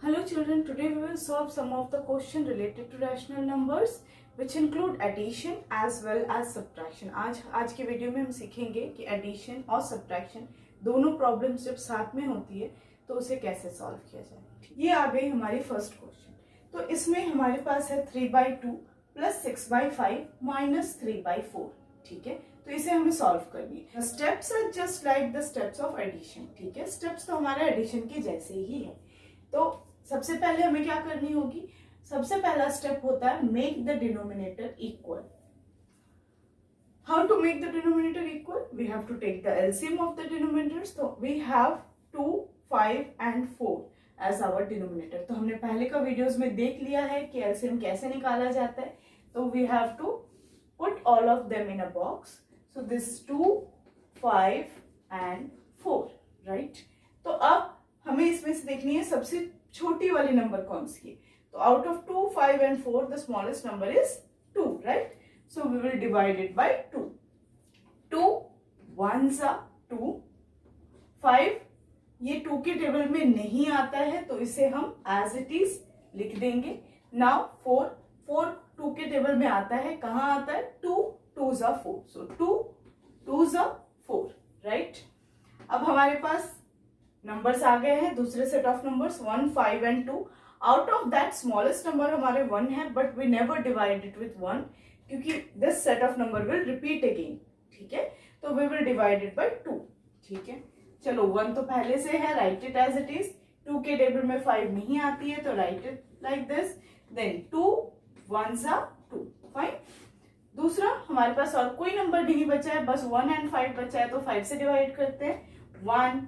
Hello children, today we will solve some of the question related to rational numbers which include addition as well as subtraction. आज के video में हम सीखेंगे कि addition और subtraction दोनों प्रॉब्लम्स जब साथ में होती है तो उसे कैसे सॉल्व किया जाए। ये आ गई हमारी फर्स्ट क्वेश्चन। तो इसमें हमारे पास है 3/2 प्लस 6/5 माइनस 3/4। ठीक है, तो इसे हमें सॉल्व करनी है। Steps are just like the steps of addition. ठीक है, स्टेप्स तो हमारे एडिशन के जैसे ही है। तो सबसे पहले हमें क्या करनी होगी, सबसे पहला स्टेप होता है make the denominator equal. How to make the denominator equal? We have to take the LCM of the denominators. तो we have 2, 5 and 4 as our denominator. तो हमने पहले का वीडियोस में देख लिया है कि एलसीएम कैसे निकाला जाता है। तो we have to put all of them in a box. So this 2, 5 and 4, right. तो अब हमें इसमें से देखनी है सबसे छोटी वाली नंबर कौन सी है। तो out of 2, 5 and 4 the smallest number is 2, right. So we will divide it by 2। 2 1s are 2, 5 ये 2 के टेबल में नहीं आता है तो इसे हम एज इट इज लिख देंगे। नाउ 4 2 के टेबल में आता है, कहाँ आता है? 2 2s are 4, so 2 2s are 4, right. अब हमारे पास नंबर्स आ गए हैं, दूसरे set of numbers 1, 5 and 2। Out of that smallest number हमारे 1 है, but we never divide it with 1 क्योंकि this set of number will repeat again. ठीक है, तो we will divide it by 2। ठीक है, चलो 1 तो पहले से है, write it as it is. 2 के टेबल में 5 नहीं आती है तो write it like this. Then 2 1s are 2, fine. दूसरा हमारे पास और कोई नंबर नहीं बचा है, बस 1 एंड 5 बचा है, तो 5 से डिवाइड करते हैं। 1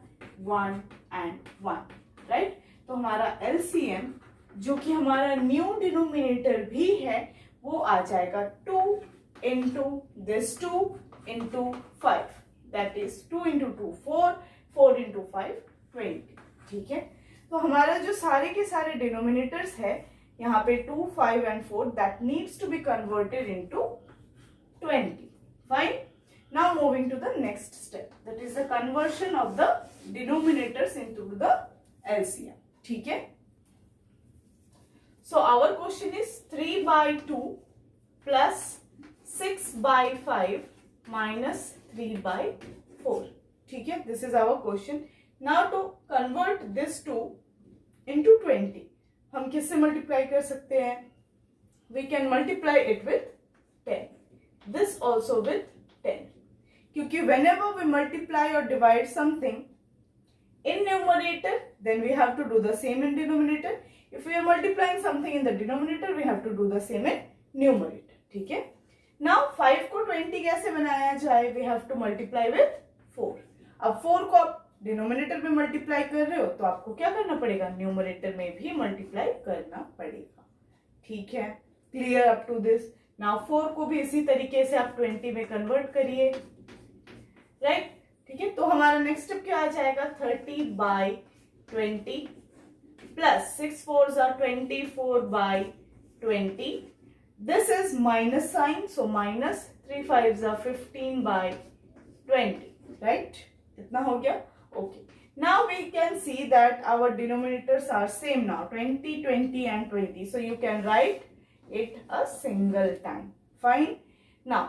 1 एंड 1, राइट। तो हमारा एलसीएम जो कि हमारा न्यू डिनोमिनेटर भी है वो आ जाएगा 2 into this 2 into 5, that is 2 into 2 4, 4 into 5 20। ठीक है, तो हमारा जो सारे के सारे डिनोमिनेटर्स है यहाँ पे 2, 5 and 4 that needs to be converted into 20, fine. Now moving to the next step, that is the conversion of the denominators into the LCM. ठीक है, so our question is 3/2 plus 6/5 minus 3/4. ठीक है, this is our question. Now to convert this 2 into 20, हम किससे multiply कर सकते हैं? We can multiply it with 10. This also with 10. क्योंकि whenever we multiply or divide something in numerator, then we have to do the same in denominator. If we are multiplying something in the denominator, we have to do the same in numerator. ठीक है, now 5 को 20 कैसे बनाया जाए? We have to multiply with 4. अब 4 को आप denominator में मल्टीप्लाई कर रहे हो तो आपको क्या करना पड़ेगा? न्यूमरेटर में भी मल्टीप्लाई करना पड़ेगा। ठीक है, clear up to this? Now 4 को भी इसी तरीके से आप 20 में कन्वर्ट करिए, राइट। ठीक है, तो हमारा नेक्स्ट स्टेप क्या आ जाएगा? 30/20 plus 6 4s are 24/20। This is minus sign, so minus 3 5s are 15/20, right. इतना हो गया, okay. Now we can see that our denominators are same now, 20 20 and 20, so you can write it a single time, fine. Now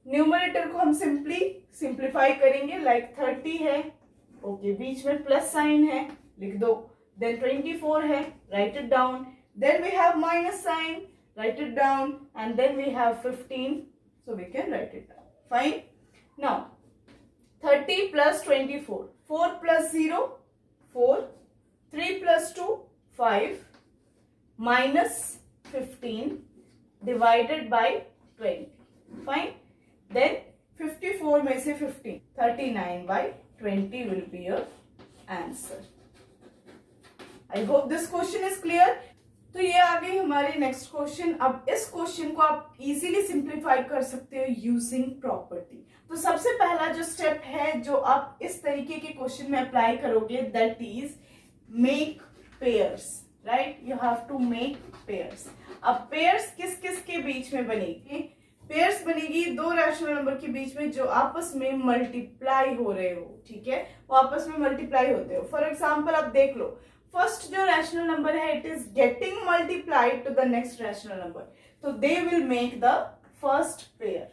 numerator को हम simplify करेंगे, like 30 है, okay, बीच में plus sign है, लिख दो। देन 24 है, write it down. Then we have minus sign, write it down. And then we have 15, so we can write it down, fine. Now 30 plus 24, 4 plus 0 4, 3 plus 2 5, minus 15 divided by 20, fine. Then 54 में से 15, 39/20 will be your answer. I hope this question is clear. तो ये आ गई हमारी next question. अब इस question को आप इजीली सिंप्लीफाई कर सकते हो यूजिंग प्रॉपर्टी। तो सबसे पहला जो स्टेप है जो आप इस तरीके के क्वेश्चन में अप्लाई करोगे, that is make pairs, right. You have to make pairs. अब पेयर्स किस किस के बीच में बनेगी? पेयर्स बनेगी दो रैशनल नंबर के बीच में जो आपस में मल्टीप्लाई हो रहे हो। ठीक है, वो आपस में मल्टीप्लाई होते हो। फॉर एग्जाम्पल आप देख लो फर्स्ट जो रैशनल नंबर है it is getting multiplied to the next rational number, तो they will make the first pair.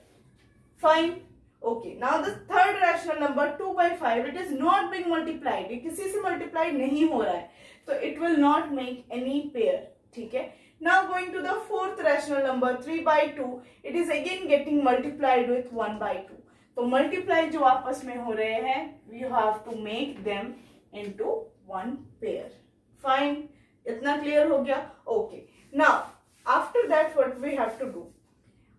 Fine. Okay, now the third rational number 2/5 it is not being multiplied, ये किसी से multiplied नहीं हो रहा है, तो it will not make any pair. ठीक है. Now going to the fourth rational number 3/2, it is again getting multiplied with 1/2. तो multiply जो आपस में हो रहे हैं, you have to make them into one pair. Fine. इतना clear हो गया? Okay. Now after that what we have to do?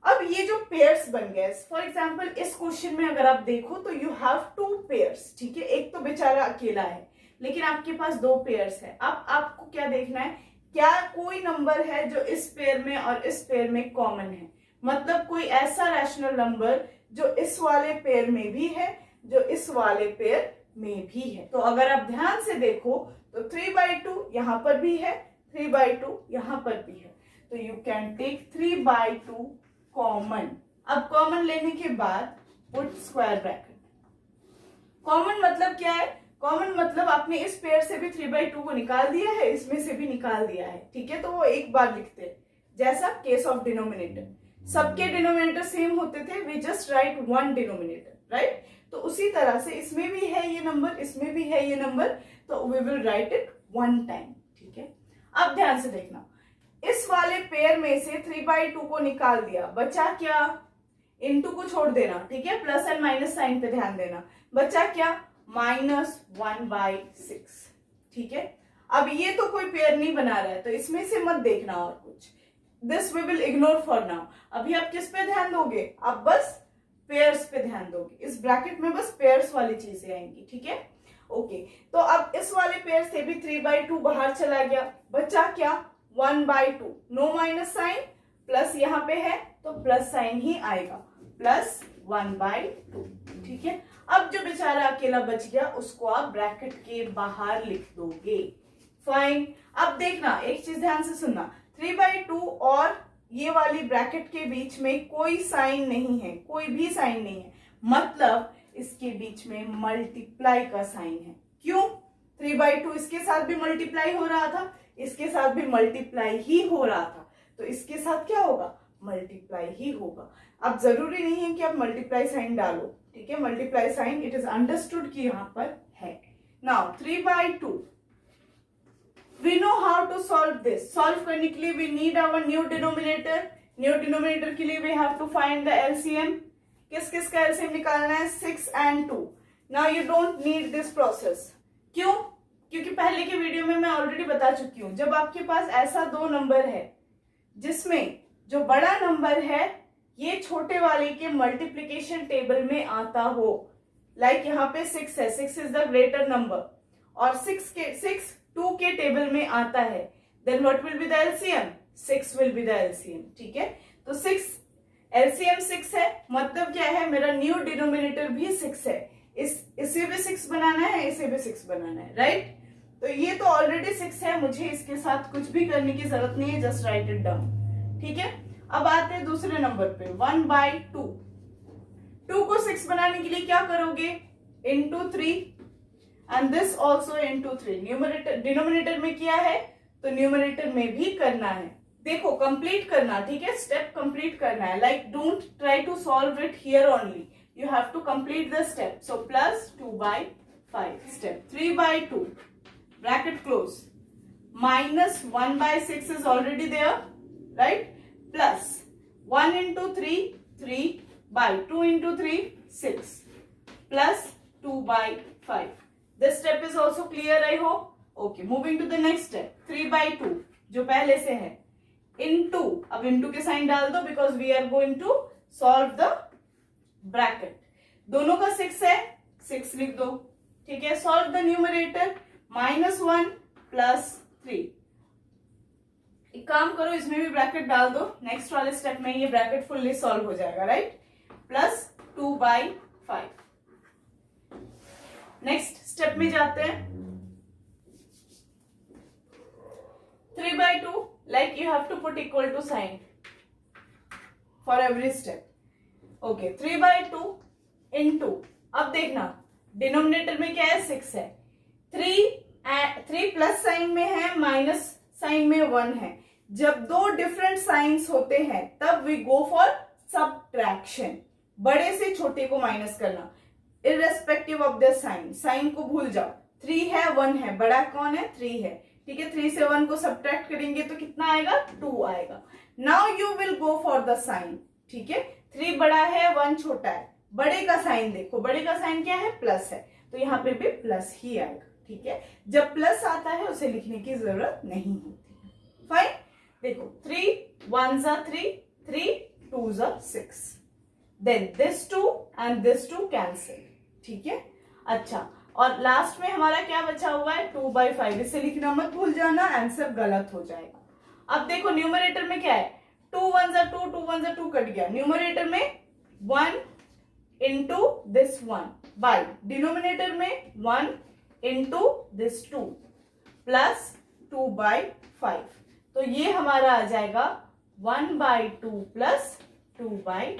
अब ये जो पेयर्स बन गए, फॉर एग्जाम्पल इस क्वेश्चन में अगर आप देखो तो यू हैव टू पेयर्स. ठीक है, एक तो बेचारा अकेला है लेकिन आपके पास दो पेयर्स है. अब आपको क्या देखना है, क्या कोई नंबर है जो इस पेयर में और इस पेयर में कॉमन है, मतलब कोई ऐसा रैशनल नंबर जो इस वाले पेयर में भी है, जो इस वाले पेयर में भी है. तो अगर आप ध्यान से देखो तो 3/2 यहां पर भी है, 3/2 यहां पर भी है, तो यू कैन टेक 3/2 कॉमन. अब कॉमन लेने के बाद पुट स्क्वायर ब्रैकेट. कॉमन मतलब क्या है, कॉमन मतलब आपने इस पेयर से भी 3/2 को निकाल दिया है, इसमें से भी निकाल दिया है. ठीक है, तो वो एक बार लिखते हैं, जैसा केस ऑफ डिनोमिनेटर. सबके डिनोमिनेटर सेम होते थे, we just write one denominator, right. तो उसी तरह से इसमें भी है ये नंबर, इसमें भी है ये नंबर, तो we will write it one time. ठीक है. अब ध्यान से देखना, इस वाले पेयर में से 3/2 को निकाल दिया, बचा क्या, इनटू को छोड़ देना. ठीक है, प्लस एंड माइनस साइन पे ध्यान देना. बचा क्या, -1/6. ठीक है. अब ये तो कोई पेयर नहीं बना रहा है, तो इसमें से मत देखना और कुछ, this we will ignore for now. अभी आप किस पे ध्यान दोगे, आप बस पेयर्स पे ध्यान दोगे. इस ब्रैकेट में बस पेयर्स वाली चीजें आएंगी. ठीक है. ओके, तो अब इस वाले पेयर से भी 3/2 बाहर चला गया, बचा क्या, 1/2. नो माइनस साइन, प्लस यहाँ पे है तो प्लस साइन ही आएगा, प्लस 1/2. ठीक है. अब जो बेचारा अकेला बच गया उसको आप ब्रैकेट के बाहर लिख दोगे. फाइन. अब देखना, एक चीज ध्यान से सुनना, 3/2 और ये वाली ब्रैकेट के बीच में कोई साइन नहीं है, कोई भी साइन नहीं है, मतलब इसके बीच में मल्टीप्लाई का साइन है. क्यों, 3/2 इसके साथ भी मल्टीप्लाई हो रहा था, इसके साथ भी मल्टीप्लाई ही हो रहा था, तो इसके साथ क्या होगा, मल्टीप्लाई ही होगा. अब जरूरी नहीं है कि आप मल्टीप्लाई साइन डालो. ठीक है, multiply sign it is understood कि यहां पर है. Now 3/2 we know how to solve this. Solve करने के लिए we need our new denominator. New denominator के लिए we have to find the LCM. किस किस का एलसीएम निकालना है, 6 and 2. Now you don't need this process. क्यों, क्योंकि पहले के वीडियो में मैं ऑलरेडी बता चुकी हूं, जब आपके पास ऐसा दो नंबर है जिसमें जो बड़ा नंबर है ये छोटे वाले के मल्टीप्लिकेशन टेबल में आता हो, लाइक यहाँ पे 6 है, 6 इज द ग्रेटर नंबर, और 6 2 के टेबल में आता है, then what will be the LCM, 6 will be the LCM. ठीक है, तो 6 एलसीएम 6 है, मतलब क्या है, मेरा न्यू डिनोमिनेटर भी 6 है, इसे भी 6 बनाना है, इसे भी 6 बनाना है, राइट. तो ये तो ऑलरेडी 6 है, मुझे इसके साथ कुछ भी करने की जरूरत नहीं है, जस्ट राइट इट डाउन. ठीक है. अब आते हैं दूसरे नंबर पे, 1/2. 2 को 6 बनाने के लिए क्या करोगे, into 3 and this also into 3. Numerator denominator में किया है तो न्यूमरेटर में भी करना है. देखो कंप्लीट करना, ठीक है, स्टेप कंप्लीट करना है, like don't try to solve it here only, you have to complete the step. So plus 2/5. Step 3/2 bracket close, minus 1/6 is already there, right, plus 1 into 3 3/2 into 3 6 plus 2/5. This step is also clear, I hope. Okay, moving to the next step, 3/2 जो पहले से है, into, अब into के sign डाल दो because we are going to solve the bracket. दोनों का 6 है, 6 लिख दो. ठीक है. Solve the numerator, -1 plus 3. एक काम करो, इसमें भी ब्रैकेट डाल दो, नेक्स्ट वाले स्टेप में ये ब्रैकेट फुल्ली सॉल्व हो जाएगा, राइट. प्लस 2/5. नेक्स्ट स्टेप में जाते हैं. 3/2 like you have to put equal to sign for every step. Okay, 3/2 into, अब देखना डिनोमिनेटर में क्या है, 6 है, 3 3 प्लस साइन में है, माइनस साइन में 1 है। जब दो डिफरेंट साइंस होते हैं तब वी गो फॉर सबट्रैक्शन, बड़े से छोटे को माइनस करना, irrespective of the sign. Sign को भूल जाओ, 3 है 1 है, बड़ा कौन है 3 है, ठीक है। 3 से 1 को सबट्रैक्ट करेंगे तो कितना आएगा 2 आएगा। Now you will go for the sign, ठीक है। 3 बड़ा है 1 छोटा है, बड़े का साइन देखो, बड़े का साइन क्या है प्लस है, तो यहाँ पे भी प्लस ही आएगा, ठीक है। जब प्लस आता है उसे लिखने की जरूरत नहीं होती। फाइन, देखो 3 1 जा 3, 3 2 जा 6, then this 2 and this 2 cancel, ठीक है। अच्छा, और लास्ट में हमारा क्या बचा हुआ है 2/5, इसे लिखना मत भूल जाना, आंसर गलत हो जाएगा। अब देखो न्यूमरेटर में क्या है, 2 1 जा 2, 2 1 जा 2 कट गया, न्यूमरेटर में 1 इंटू दिस 1 बाय डिनोमिनेटर में 1 इंटू दिस 2 प्लस 2/5, तो ये हमारा आ जाएगा 1/2 प्लस 2/5।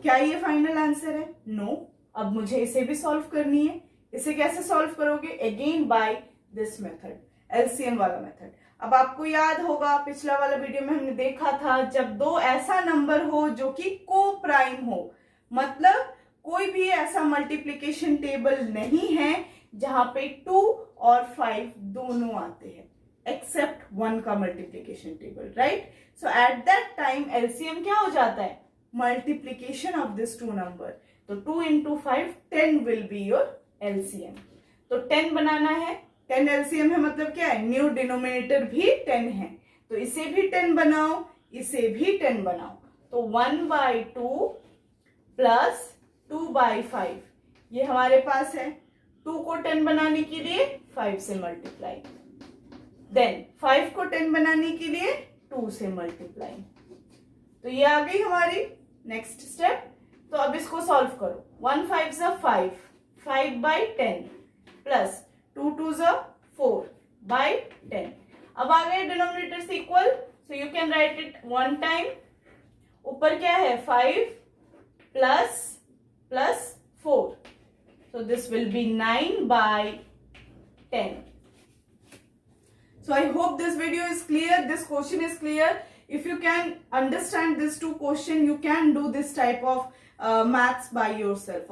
क्या ये फाइनल आंसर है? नो। अब मुझे इसे भी सॉल्व करनी है। इसे कैसे सॉल्व करोगे? Again by this method, LCM वाला मेथड। अब आपको याद होगा पिछला वाला वीडियो में हमने देखा था, जब दो ऐसा नंबर हो जो कि को प्राइम हो, मतलब कोई भी ऐसा मल्टीप्लिकेशन टेबल नहीं है जहां पे 2 और 5 दोनों आते हैं, एक्सेप्ट 1 का multiplication table, right. So at that time LCM क्या हो जाता है? Multiplication of this 2 number. तो 2 into 5 10 will be your LCM. तो 10 बनाना है, 10 एलसीएम है, मतलब क्या है न्यू डिनोमिनेटर भी 10 है, तो इसे भी 10 बनाओ, इसे भी 10 बनाओ। तो 1/2 प्लस 2/5 ये हमारे पास है। 2 को 10 बनाने के लिए 5 से मल्टीप्लाई, देन 5 को 10 बनाने के लिए 2 से मल्टीप्लाई, तो ये आ गई हमारी नेक्स्ट स्टेप। तो अब इसको सॉल्व करो। 1 5 जा 5, 5/10 प्लस 2 2 जा 4/10। अब आ गए denominators equal, so you can write it 1 time. ऊपर क्या है 5 plus plus 4, so this will be 9/10. So I hope this video is clear, this question is clear. If you can understand these two questions, you can do this type of maths by yourself.